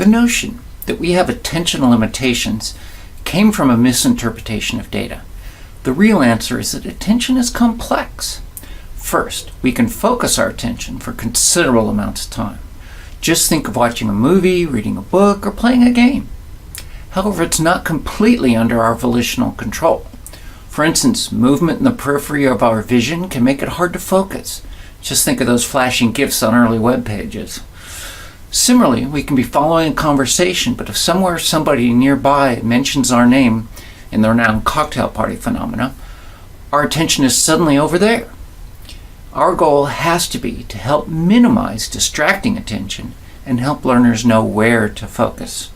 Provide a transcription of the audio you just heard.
The notion that we have attention limitations came from a misinterpretation of data. The real answer is that attention is complex. First, we can focus our attention for considerable amounts of time. Just think of watching a movie, reading a book, or playing a game. However, it's not completely under our volitional control. For instance, movement in the periphery of our vision can make it hard to focus. Just think of those flashing gifs on early web pages. Similarly, we can be following a conversation, but if somebody nearby mentions our name in the renowned cocktail party phenomena, our attention is suddenly over there. Our goal has to be to help minimize distracting attention and help learners know where to focus.